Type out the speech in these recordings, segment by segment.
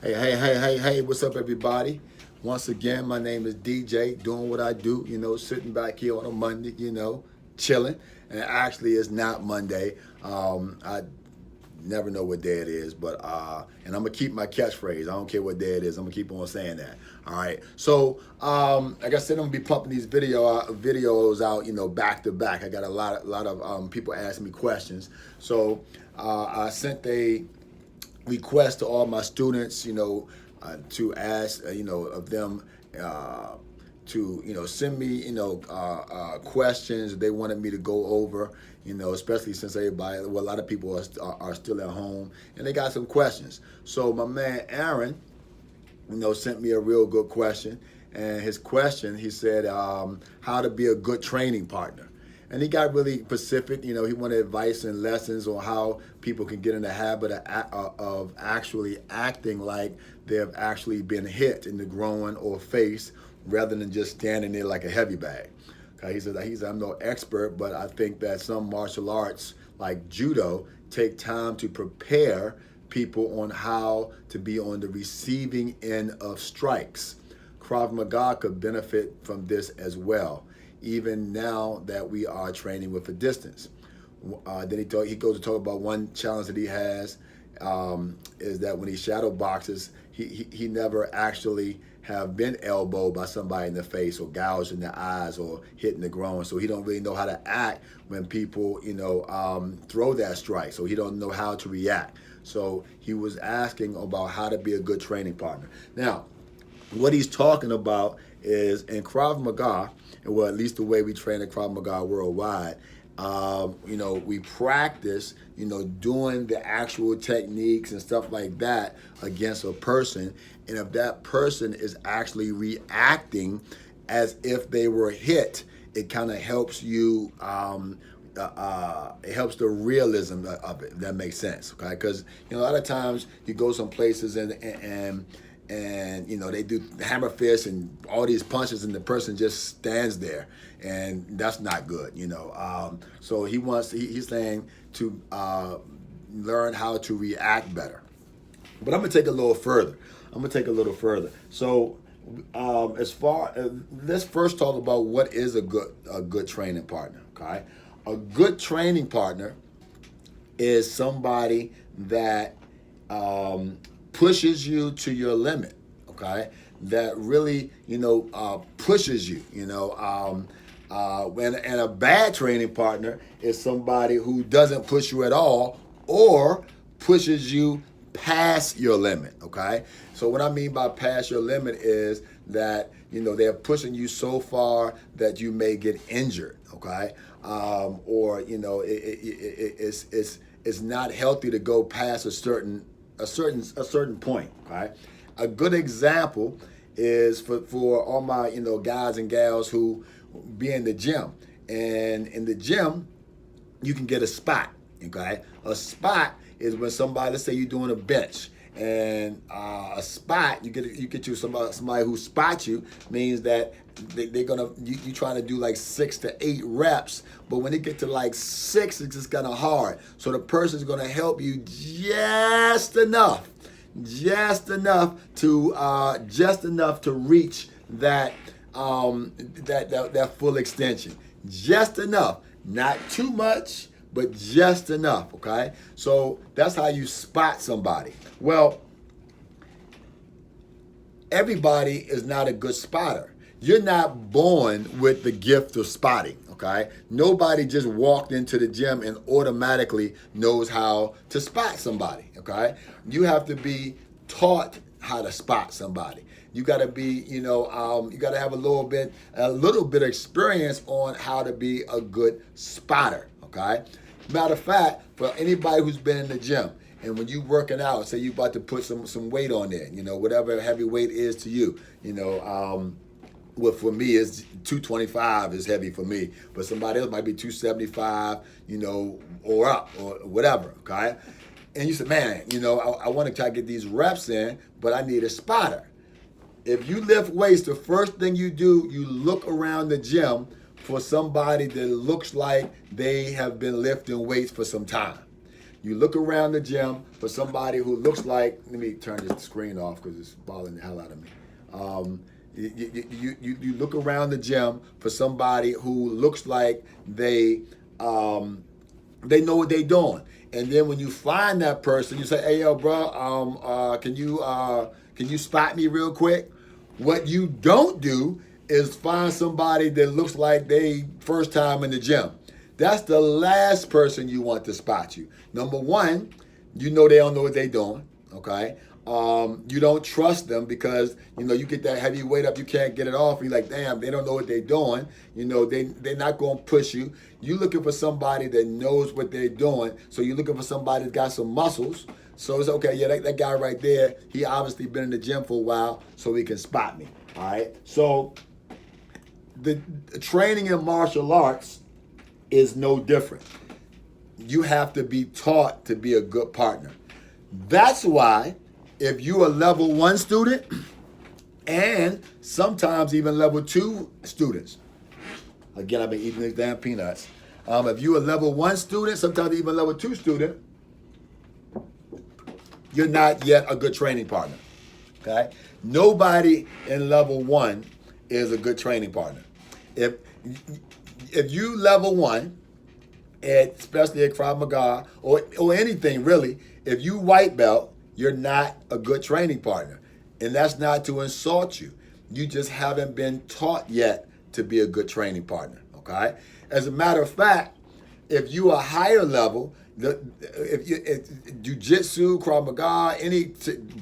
Hey, what's up, everybody? Once again, my name is DJ, doing what I do, sitting back here on a Monday, chilling. And actually, it's not Monday. I never know what day it is, but and I'm gonna keep my catchphrase. I don't care what day it is. I'm gonna keep on saying that. All right. So, like I said, I'm gonna be pumping these videos out, back to back. I got a lot of people asking me questions. So, I sent a request to all my students, to ask, of them to, send me, questions they wanted me to go over, especially since a lot of people are still at home and they got some questions. So my man Aaron, sent me a real good question. And his question, he said, how to be a good training partner. And he got really specific. He wanted advice and lessons on how people can get in the habit of actually acting like they've actually been hit in the groin or face rather than just standing there like a heavy bag. Okay, he said, I'm no expert, but I think that some martial arts like judo take time to prepare people on how to be on the receiving end of strikes. Krav Maga could benefit from this as well, even now that we are training with a distance. Then he goes to talk about one challenge that he has, is that when he shadow boxes, he never actually have been elbowed by somebody in the face or gouged in the eyes or hit in the groin. So he don't really know how to act when people, throw that strike. So he don't know how to react. So he was asking about how to be a good training partner. Now, what he's talking about is in Krav Maga, well, at least the way we train at Krav Maga worldwide, we practice, doing the actual techniques and stuff like that against a person. And if that person is actually reacting as if they were hit, it kind of helps you, it helps the realism of it, if that makes sense, okay? Because, a lot of times you go some places and they do hammer fists and all these punches and the person just stands there, and that's not good, So he's saying to learn how to react better. But I'm gonna take a little further. So let's first talk about what is a good training partner, okay? A good training partner is somebody that pushes you to your limit, okay? That really, pushes you, and a bad training partner is somebody who doesn't push you at all or pushes you past your limit, okay? So what I mean by past your limit is that, they're pushing you so far that you may get injured, okay? Or, it's not healthy to go past a certain point, okay? A good example is for all my, guys and gals who be in the gym. And in the gym, you can get a spot, okay? A spot is when somebody, let's say you're doing a bench, and a spot, you get you somebody who spots you, means that they're gonna, you trying to do like 6 to 8 reps, but when they get to like 6, it's just kind of hard. So the person's gonna help you just enough to reach that that full extension, just enough, not too much, but just enough, okay? So that's how you spot somebody. Well, everybody is not a good spotter. You're not born with the gift of spotting, okay? Nobody just walked into the gym and automatically knows how to spot somebody, okay? You have to be taught how to spot somebody. You got to be, you got to have a little bit of experience on how to be a good spotter, okay? Matter of fact, for anybody who's been in the gym, and when you working out, say you about to put some weight on there, whatever heavy weight is to you, well, for me, it's 225 is heavy for me, but somebody else might be 275, or up or whatever, okay? And you said, man, I want to try to get these reps in, but I need a spotter. If you lift weights, the first thing you do, you look around the gym for somebody that looks like they have been lifting weights for some time. You look around the gym for somebody who looks like, let me turn this screen off because it's bothering the hell out of me. You look around the gym for somebody who looks like they know what they're doing. And then when you find that person, you say, "Hey, yo, bro, can you spot me real quick?" What you don't do is find somebody that looks like they first time in the gym. That's the last person you want to spot you. Number one, you know they don't know what they're doing, okay? You don't trust them because, you get that heavy weight up, you can't get it off. You're like, damn, they don't know what they're doing. They're not going to push you. You're looking for somebody that knows what they're doing. So you're looking for somebody that's got some muscles. So it's okay, yeah, that guy right there, he obviously been in the gym for a while, so he can spot me, all right? So the training in martial arts is no different. You have to be taught to be a good partner. That's why if you're a level 1 student and sometimes even level 2 students, again, I've been eating these damn peanuts. If you're a level 1 student, sometimes even level 2 student, you're not yet a good training partner, okay? Nobody in level 1 is a good training partner. If you level 1, especially at Krav Maga or anything really, if you white belt, you're not a good training partner. And that's not to insult you. You just haven't been taught yet to be a good training partner, okay? As a matter of fact, if you are higher level, if jiu-jitsu, Krav Maga, any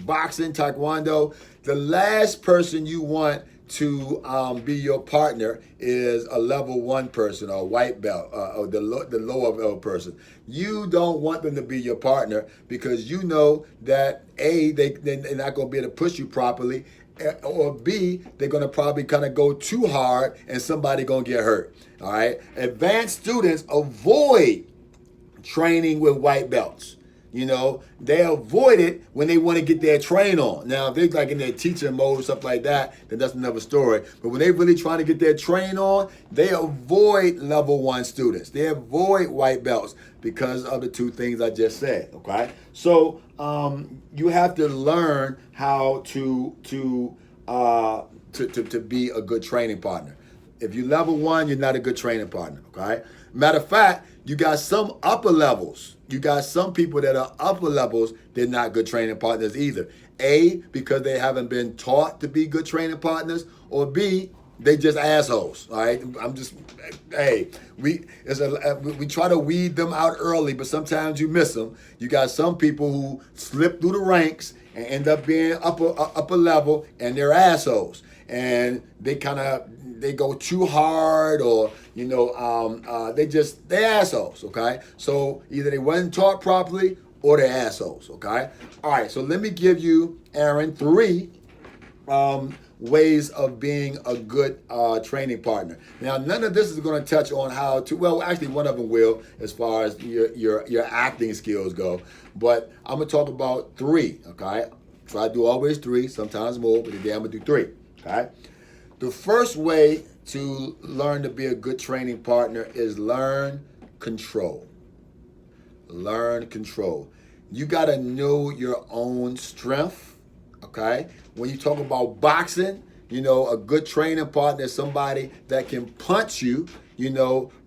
boxing, taekwondo, the last person you want to be your partner is a level 1 person or a white belt or the lower level person. You don't want them to be your partner because you know that A, they're not going to be able to push you properly, or B, they're going to probably kind of go too hard and somebody going to get hurt. All right. Advanced students avoid training with white belts. They avoid it when they want to get their train on. Now, if they're like in their teacher mode, stuff like that, then that's another story. But when they really trying to get their train on, they avoid level 1 students. They avoid white belts because of the two things I just said, okay? So you have to learn how to be a good training partner. If you're level 1, you're not a good training partner, okay? Matter of fact, you got some upper levels. You got some people that are upper levels, they're not good training partners either. A, because they haven't been taught to be good training partners, or B, they just assholes, all right? We try to weed them out early, but sometimes you miss them. You got some people who slip through the ranks and end up being upper level, and they're assholes. And they go too hard, or they assholes, okay? So either they wasn't taught properly or they're assholes, okay? All right, so let me give you, Aaron, 3 ways of being a good training partner. Now, none of this is going to touch on how to, well, actually one of them will, as far as your acting skills go, but I'm going to talk about 3, okay? Try to do always 3, sometimes more, but today I'm going to do 3. Okay. The first way to learn to be a good training partner is learn control. Learn control. You got to know your own strength. Okay. When you talk about boxing, a good training partner is somebody that can punch you,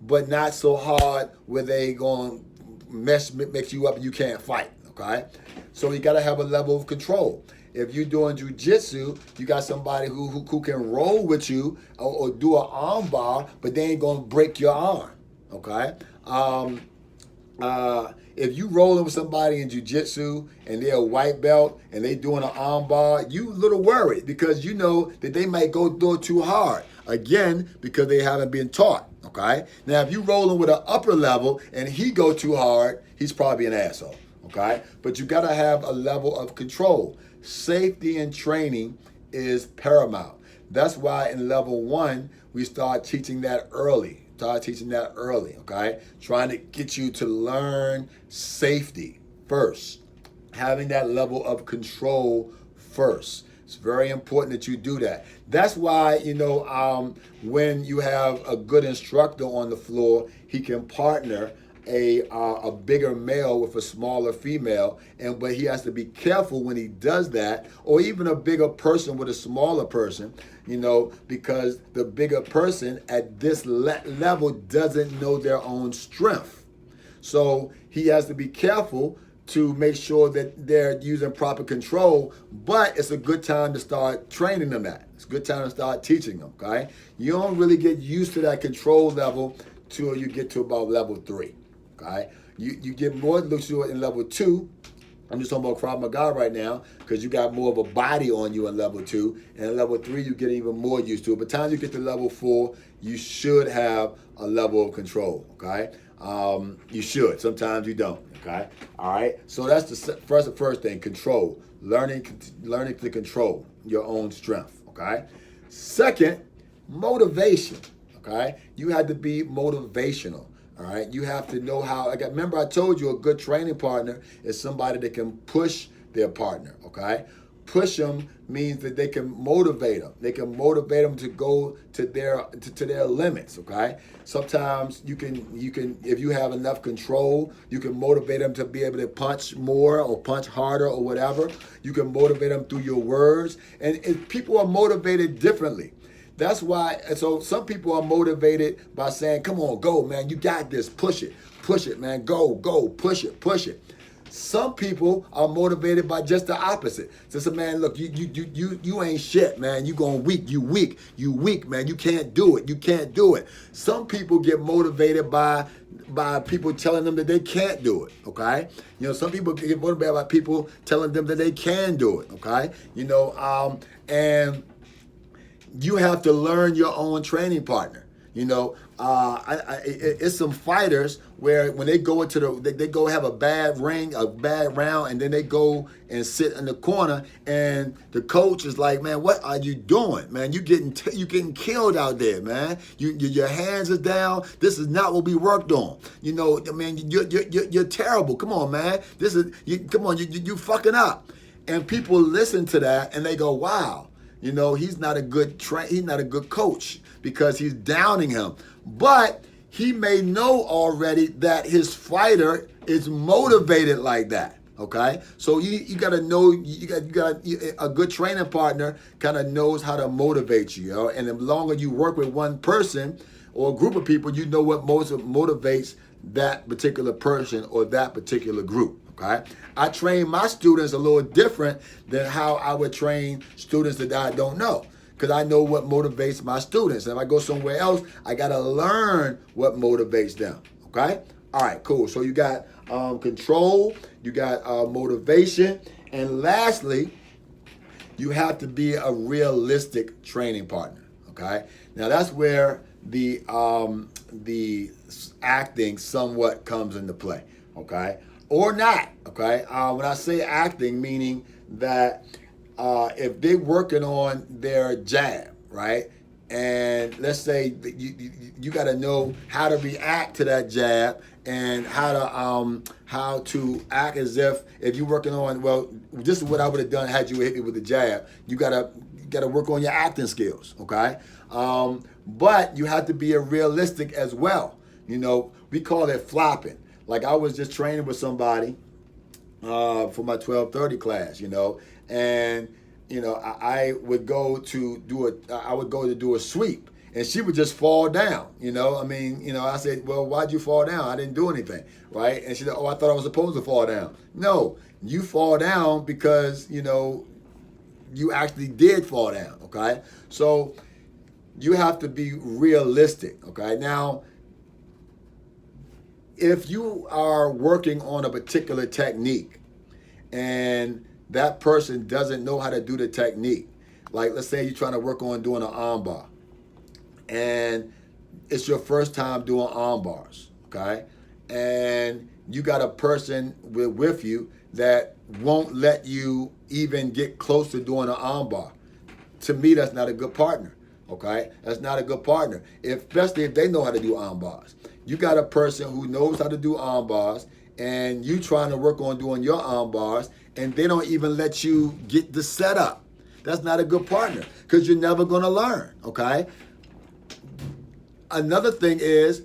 but not so hard where they going to mess you up and you can't fight. Okay. So you got to have a level of control. If you're doing jiu-jitsu, you got somebody who can roll with you or do an arm bar, but they ain't gonna break your arm, okay? If you rolling with somebody in jiu-jitsu and they're a white belt and they doing an arm bar, you a little worried because you know that they might go do it too hard. Again, because they haven't been taught, okay? Now, if you rolling with an upper level and he go too hard, he's probably an asshole, okay? But you gotta have a level of control. Safety and training is paramount. That's why in level 1, we start teaching that early. Okay? Trying to get you to learn safety first. Having that level of control first. It's very important that you do that. That's why, when you have a good instructor on the floor, he can partner a bigger male with a smaller female, but he has to be careful when he does that, or even a bigger person with a smaller person, because the bigger person at this level doesn't know their own strength. So he has to be careful to make sure that they're using proper control, but it's a good time to start training them at. It's a good time to start teaching them, okay? You don't really get used to that control level till you get to about level 3, okay? You get more used to it in level 2. I'm just talking about Krav Maga right now because you got more of a body on you in level 2. And in level 3, you get even more used to it. By the time you get to level 4, you should have a level of control, okay? You should. Sometimes you don't, okay? All right? So that's the first thing, control. Learning to control your own strength, okay? Second, motivation, okay? You have to be motivational. All right, you have to know how. Remember, I told you a good training partner is somebody that can push their partner. Okay, push them means that they can motivate them. They can motivate them to go to their limits. Okay, sometimes you can if you have enough control, you can motivate them to be able to punch more or punch harder or whatever. You can motivate them through your words, and people are motivated differently. That's why, so some people are motivated by saying, come on, go, man, you got this, push it, man, go, push it. Some people are motivated by just the opposite. So it's a man, look, you ain't shit, man, you weak, man, you can't do it. Some people get motivated by people telling them that they can't do it, okay? Some people get motivated by people telling them that they can do it, okay? And you have to learn your own training partner. It's some fighters where when they go into they go have a bad round, and then they go and sit in the corner, and the coach is like, man, what are you doing, man? You getting killed out there, man. Your hands are down. This is not what we worked on. Man, you're terrible. Come on, man. Come on, you fucking up. And people listen to that and they go, wow. He's not a good coach because he's downing him. But he may know already that his fighter is motivated like that. Okay, so you got to know you got a good training partner kind of knows how to motivate you. And the longer you work with one person or a group of people, you know what motivates that particular person or that particular group. Okay, I train my students a little different than how I would train students that I don't know, because I know what motivates my students. And if I go somewhere else, I got to learn what motivates them. Okay, all right, cool. So you got control, you got motivation, and lastly, you have to be a realistic training partner. Okay, now that's where the acting somewhat comes into play. Okay. Or not, okay? When I say acting, meaning that if they're working on their jab, right? And let's say that you got to know how to react to that jab and how to act as if you're working on, well, this is what I would have done had you hit me with the jab. You gotta work on your acting skills, okay? But you have to be realistic as well. We call it flopping. Like I was just training with somebody for my 1230 class, and I would go to do a sweep, and she would just fall down. I said, well, why'd you fall down? I didn't do anything, right? And she said, oh, I thought I was supposed to fall down. No, you fall down because you actually did fall down. Okay, so you have to be realistic. Okay, now, if you are working on a particular technique and that person doesn't know how to do the technique, like let's say you're trying to work on doing an arm bar and it's your first time doing arm bars, okay? And you got a person with you that won't let you even get close to doing an arm bar. To me, that's not a good partner, okay? That's not a good partner, especially if they know how to do arm bars. You got a person who knows how to do arm bars, and you trying to work on doing your arm bars, and they don't even let you get the setup. That's not a good partner, because you're never going to learn, okay? Another thing is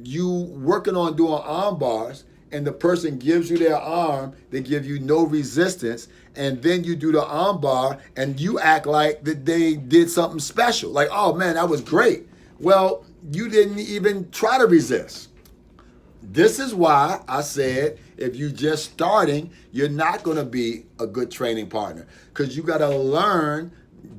you working on doing arm bars and the person gives you their arm, they give you no resistance, and then you do the arm bar and you act like that they did something special. Like, oh man, that was great. Well, you didn't even try to resist. This is why I said if you just starting, you're not going to be a good training partner, because you got to learn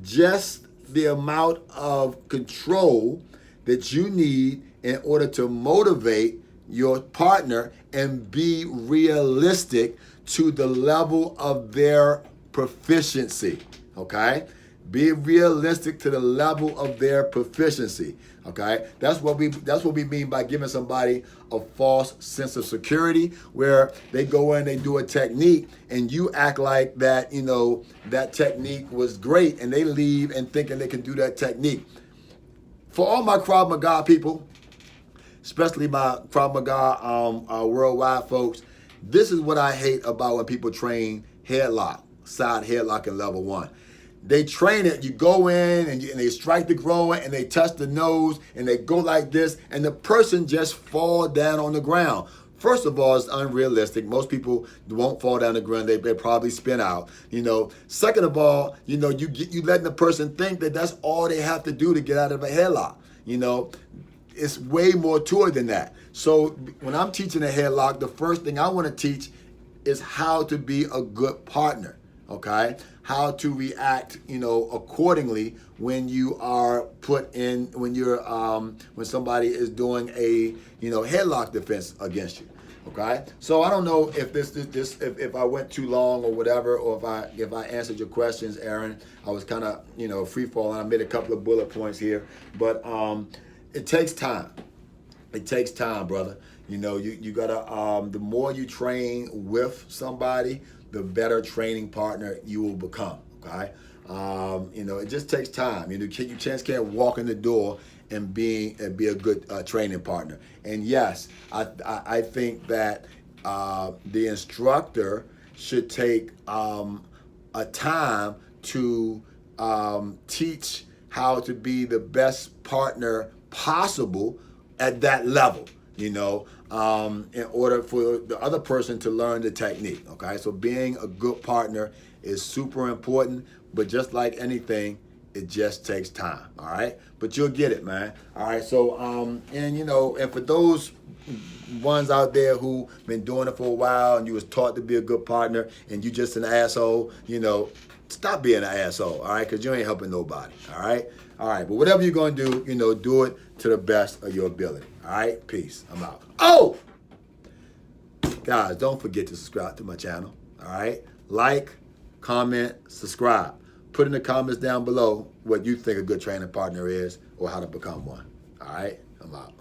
just the amount of control that you need in order to motivate your partner and be realistic to the level of their proficiency, okay? Be realistic to the level of their proficiency, okay? That's what we mean by giving somebody a false sense of security, where they go in, they do a technique, and you act like that, you know, that technique was great, and they leave and thinking they can do that technique. For all my Krav Maga people, especially my Krav Maga worldwide folks, this is what I hate about when people train headlock, side headlock in level 1. They train it, you go in and they strike the groin and they touch the nose and they go like this and the person just fall down on the ground. First of all, it's unrealistic. Most people won't fall down the ground. They probably spin out, you know. Second of all, you know, you letting the person think that that's all they have to do to get out of a headlock, you know. It's way more to it than that. So when I'm teaching a headlock, the first thing I want to teach is how to be a good partner, okay? How to react, you know, accordingly when you are put in, when you're, when somebody is doing a, you know, headlock defense against you, okay? So I don't know if if I went too long or whatever, or if I answered your questions, Aaron. I was kind of, you know, free falling. I made a couple of bullet points here, but it takes time. It takes time, brother. You know, you gotta, the more you train with somebody, the better training partner you will become, okay? You know, it just takes time. You know, you just can't walk in the door and be a good training partner. And yes, I think that the instructor should take a time to teach how to be the best partner possible at that level, you know, in order for the other person to learn the technique, okay? So being a good partner is super important, but just like anything, it just takes time, all right? But you'll get it, man, all right? So, and you know, and for those ones out there who been doing it for a while and you was taught to be a good partner and you just an asshole, you know, stop being an asshole, all right? Because you ain't helping nobody, all right? All right, but whatever you're going to do, you know, do it to the best of your ability, all right? Peace. I'm out. Oh! Guys, don't forget to subscribe to my channel, all right? Like, comment, subscribe. Put in the comments down below what you think a good training partner is or how to become one, all right? I'm out.